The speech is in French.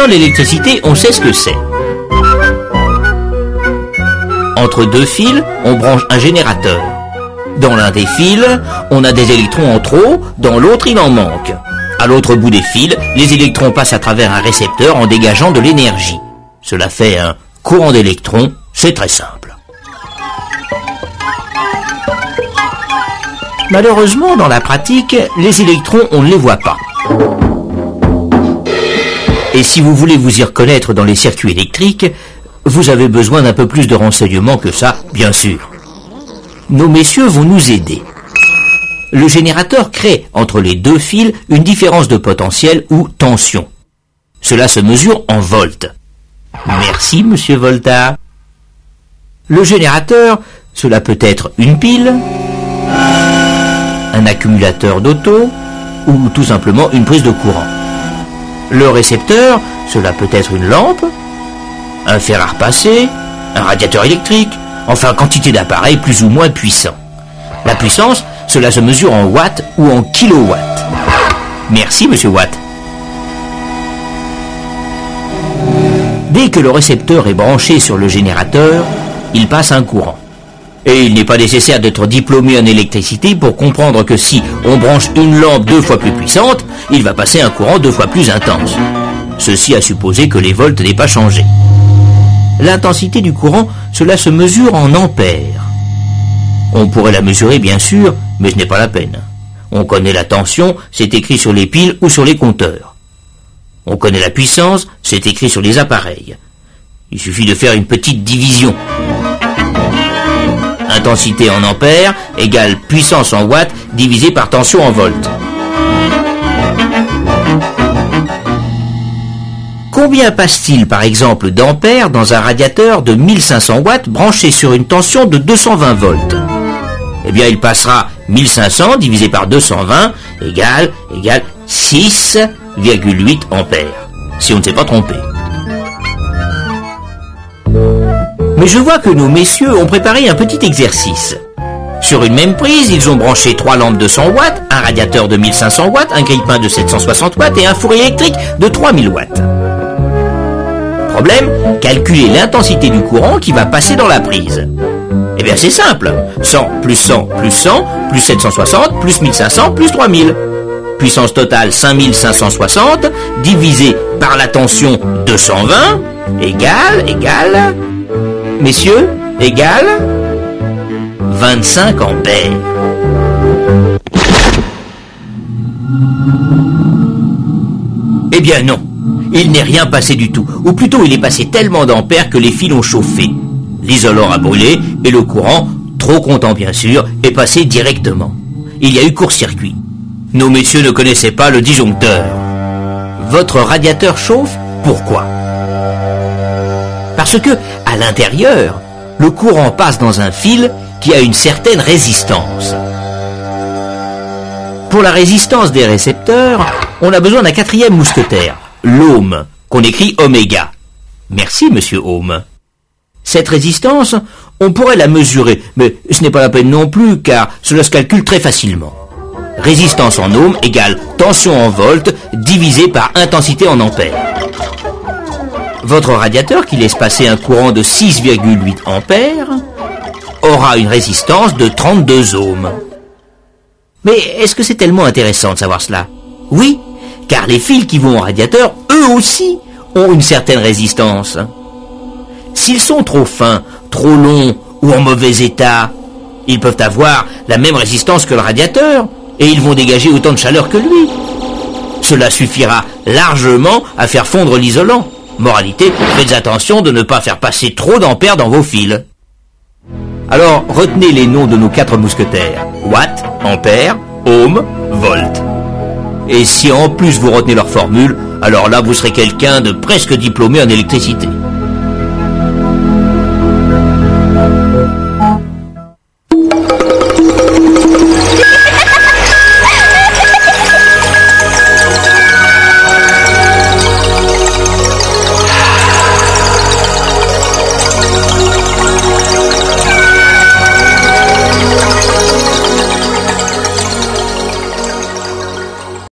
Maintenant, l'électricité, on sait ce que c'est. Entre deux fils, on branche un générateur. Dans l'un des fils, on a des électrons en trop, dans l'autre, il en manque. À l'autre bout des fils, les électrons passent à travers un récepteur en dégageant de l'énergie. Cela fait un courant d'électrons, c'est très simple. Malheureusement, dans la pratique, les électrons, on ne les voit pas. Et si vous voulez vous y reconnaître dans les circuits électriques, vous avez besoin d'un peu plus de renseignements que ça, bien sûr. Nos messieurs vont nous aider. Le générateur crée entre les deux fils une différence de potentiel ou tension. Cela se mesure en volts. Merci, monsieur Volta. Le générateur, cela peut être une pile, un accumulateur d'auto ou tout simplement une prise de courant. Le récepteur, cela peut être une lampe, un fer à repasser, un radiateur électrique, enfin quantité d'appareils plus ou moins puissants. La puissance, cela se mesure en watts ou en kilowatts. Merci, monsieur Watt. Dès que le récepteur est branché sur le générateur, il passe un courant. Et il n'est pas nécessaire d'être diplômé en électricité pour comprendre que si on branche une lampe 2 fois plus puissante, il va passer un courant 2 fois plus intense. Ceci à supposer que les volts n'aient pas changé. L'intensité du courant, cela se mesure en ampères. On pourrait la mesurer bien sûr, mais ce n'est pas la peine. On connaît la tension, c'est écrit sur les piles ou sur les compteurs. On connaît la puissance, c'est écrit sur les appareils. Il suffit de faire une petite division. Intensité en ampères égale puissance en watts divisé par tension en volts. Combien passe-t-il par exemple d'ampères dans un radiateur de 1500 watts branché sur une tension de 220 volts? Eh bien il passera 1500 divisé par 220 égale 6,8 ampères, si on ne s'est pas trompé. Mais je vois que nos messieurs ont préparé un petit exercice. Sur une même prise, ils ont branché 3 lampes de 100 watts, un radiateur de 1500 watts, un grille-pain de 760 watts et un four électrique de 3000 watts. Problème, calculer l'intensité du courant qui va passer dans la prise. Eh bien c'est simple, 100 plus 100 plus 100, plus 760, plus 1500, plus 3000. Puissance totale 5560, divisé par la tension 220, égale, messieurs, égale 25 ampères. Eh bien non, il n'est rien passé du tout, ou plutôt il est passé tellement d'ampères que les fils ont chauffé. L'isolant a brûlé et le courant, trop content bien sûr, est passé directement. Il y a eu court-circuit. Nos messieurs ne connaissaient pas le disjoncteur. Votre radiateur chauffe, pourquoi? Parce que, à l'intérieur, le courant passe dans un fil qui a une certaine résistance. Pour la résistance des récepteurs, on a besoin d'un 4e mousquetaire, l'ohm, qu'on écrit oméga. Merci, monsieur Ohm. Cette résistance, on pourrait la mesurer, mais ce n'est pas la peine non plus, car cela se calcule très facilement. Résistance en ohm égale tension en volts divisé par intensité en ampères. Votre radiateur, qui laisse passer un courant de 6,8 ampères, aura une résistance de 32 ohms. Mais est-ce que c'est tellement intéressant de savoir cela? Oui, car les fils qui vont au radiateur, eux aussi, ont une certaine résistance. S'ils sont trop fins, trop longs ou en mauvais état, ils peuvent avoir la même résistance que le radiateur et ils vont dégager autant de chaleur que lui. Cela suffira largement à faire fondre l'isolant. Moralité, faites attention de ne pas faire passer trop d'ampères dans vos fils. Alors, retenez les noms de nos 4 mousquetaires. Watt, ampère, ohm, volt. Et si en plus vous retenez leur formule, alors là vous serez quelqu'un de presque diplômé en électricité.